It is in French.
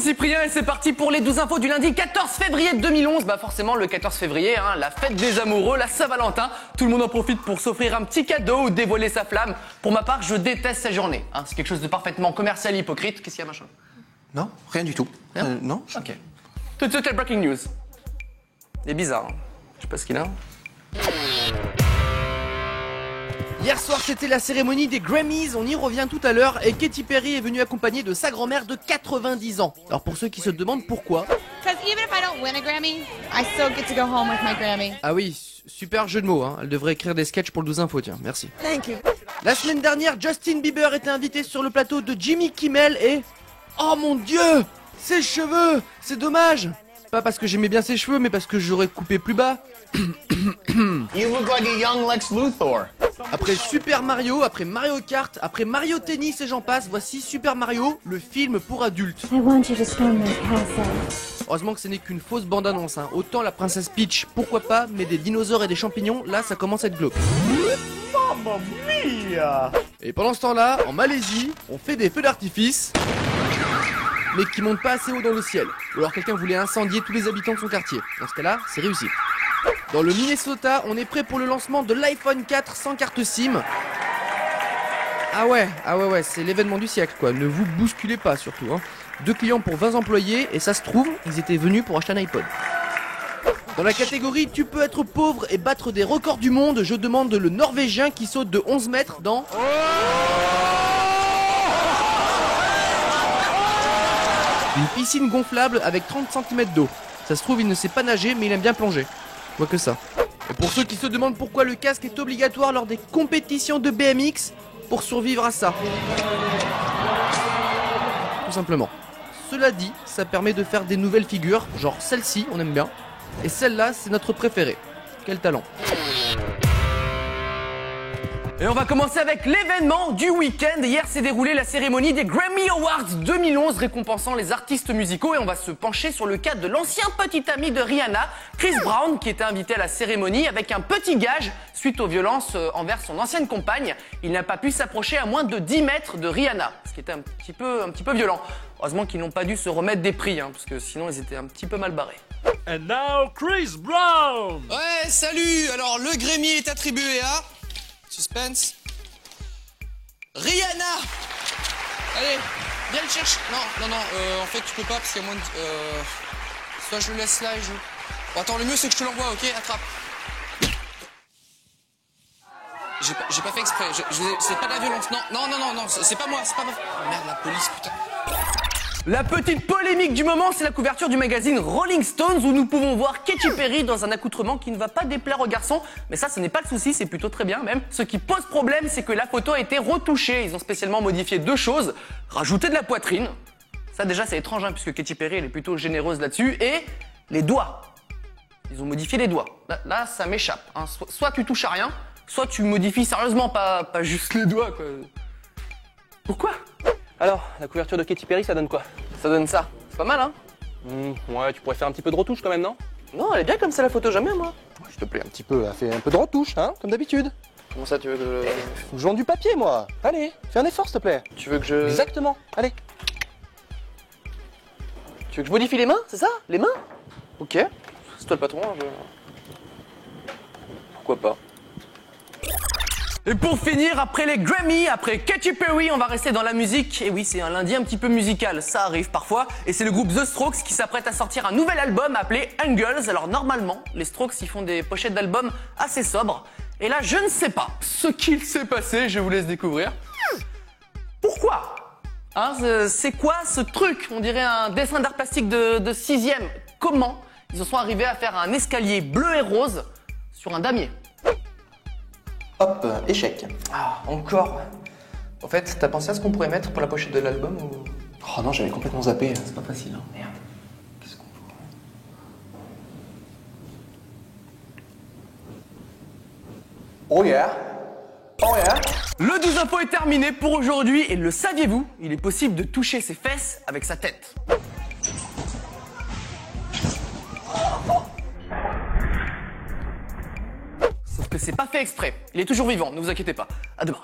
Cyprien et c'est parti pour les 12 infos du lundi 14 février 2011. Bah forcément le 14 février, la fête des amoureux, la Saint-Valentin. Tout le monde en profite pour s'offrir un petit cadeau ou dévoiler sa flamme. Pour ma part, je déteste cette journée. C'est quelque chose de parfaitement commercial et hypocrite. Qu'est-ce qu'il y a, machin? Non, rien du tout. Rien non. Ok. Tout de suite, la breaking news. Il est bizarre. Je sais pas ce qu'il a. Hier soir, c'était la cérémonie des Grammys, on y revient tout à l'heure, et Katy Perry est venue accompagnée de sa grand-mère de 90 ans. Alors pour ceux qui se demandent pourquoi... Because even if I don't win a Grammy, I still get to go home with my Grammy. Ah oui, super jeu de mots, Elle devrait écrire des sketchs pour le 12 infos, tiens, merci. Thank you. La semaine dernière, Justin Bieber était invité sur le plateau de Jimmy Kimmel et... Oh mon Dieu! Ses cheveux! C'est dommage! Pas parce que j'aimais bien ses cheveux, mais parce que j'aurais coupé plus bas. You look like a young Lex Luthor. Après Super Mario, après Mario Kart, après Mario Tennis et j'en passe, voici Super Mario, le film pour adultes. I want you to storm my castle. Heureusement que ce n'est qu'une fausse bande-annonce, Autant la princesse Peach, pourquoi pas, mais des dinosaures et des champignons, là ça commence à être glauque. Mamma mia! Et pendant ce temps-là, en Malaisie, on fait des feux d'artifice, mais qui montent pas assez haut dans le ciel. Ou alors quelqu'un voulait incendier tous les habitants de son quartier. Dans ce cas-là, c'est réussi. Dans le Minnesota, on est prêt pour le lancement de l'iPhone 4 sans carte SIM. Ah ouais, c'est l'événement du siècle, quoi. Ne vous bousculez pas, surtout, 2 clients pour 20 employés, et ça se trouve, ils étaient venus pour acheter un iPod. Dans la catégorie tu peux être pauvre et battre des records du monde, je demande le Norvégien qui saute de 11 mètres dans... Une piscine gonflable avec 30 cm d'eau. Ça se trouve, il ne sait pas nager, mais il aime bien plonger. Je vois que ça. Et pour ceux qui se demandent pourquoi le casque est obligatoire lors des compétitions de BMX, pour survivre à ça. Tout simplement. Cela dit, ça permet de faire des nouvelles figures, genre celle-ci, on aime bien. Et celle-là, c'est notre préférée. Quel talent. Et on va commencer avec l'événement du week-end. Hier s'est déroulée la cérémonie des Grammy Awards 2011 récompensant les artistes musicaux et on va se pencher sur le cas de l'ancien petit ami de Rihanna, Chris Brown, qui était invité à la cérémonie avec un petit gage suite aux violences envers son ancienne compagne. Il n'a pas pu s'approcher à moins de 10 mètres de Rihanna, ce qui était un petit peu violent. Heureusement qu'ils n'ont pas dû se remettre des prix, parce que sinon ils étaient un petit peu mal barrés. And now Chris Brown. Ouais, salut. Alors, le Grammy est attribué à... Suspense. Rihanna. Allez, viens le chercher. Non, en fait, tu peux pas parce qu'il y a moins de... Soit je le laisse là et je... Bon, attends, le mieux, c'est que je te l'envoie, ok? Attrape. J'ai pas fait exprès. C'est pas de la violence. Non, c'est pas moi, c'est pas ma... Oh, merde, la police, putain. La petite polémique du moment, c'est la couverture du magazine Rolling Stones où nous pouvons voir Katy Perry dans un accoutrement qui ne va pas déplaire aux garçons. Mais ça, ce n'est pas le souci, c'est plutôt très bien même. Ce qui pose problème, c'est que la photo a été retouchée. Ils ont spécialement modifié 2 choses. Rajouter de la poitrine. Ça déjà, c'est étrange, puisque Katy Perry, elle est plutôt généreuse là-dessus. Et les doigts. Ils ont modifié les doigts. Là ça m'échappe. Soit tu touches à rien, soit tu modifies sérieusement, pas juste les doigts, quoi. Pourquoi ? Alors, la couverture de Katy Perry, ça donne quoi? Ça donne ça. C'est pas mal, ouais, tu pourrais faire un petit peu de retouche quand même, non? Non, elle est bien comme ça la photo, jamais moi. S'il te plaît, un petit peu, fais un peu de retouche, comme d'habitude. Comment ça, tu veux que Je vends du papier, moi. Allez, fais un effort, s'il te plaît. Tu veux que je... Exactement, allez. Tu veux que je modifie les mains, c'est ça? Les mains? Ok. C'est toi le patron, Pourquoi pas? Et pour finir, après les Grammy, après Katy Perry, on va rester dans la musique. Et oui, c'est un lundi un petit peu musical, ça arrive parfois. Et c'est le groupe The Strokes qui s'apprête à sortir un nouvel album appelé Angles. Alors normalement, les Strokes, ils font des pochettes d'albums assez sobres. Et là, je ne sais pas ce qu'il s'est passé, je vous laisse découvrir. Pourquoi? C'est quoi ce truc? On dirait un dessin d'art plastique de 6e. Comment ils en sont arrivés à faire un escalier bleu et rose sur un damier? Hop, échec. Ah, encore. En fait, t'as pensé à ce qu'on pourrait mettre pour la pochette de l'album ou... Oh non, j'avais complètement zappé. C'est pas facile, Merde. Qu'est-ce qu'on pourrait... Oh yeah. Le 12 info est terminé pour aujourd'hui et le saviez-vous? Il est possible de toucher ses fesses avec sa tête. Sauf que c'est pas fait exprès. Il est toujours vivant, ne vous inquiétez pas. À demain.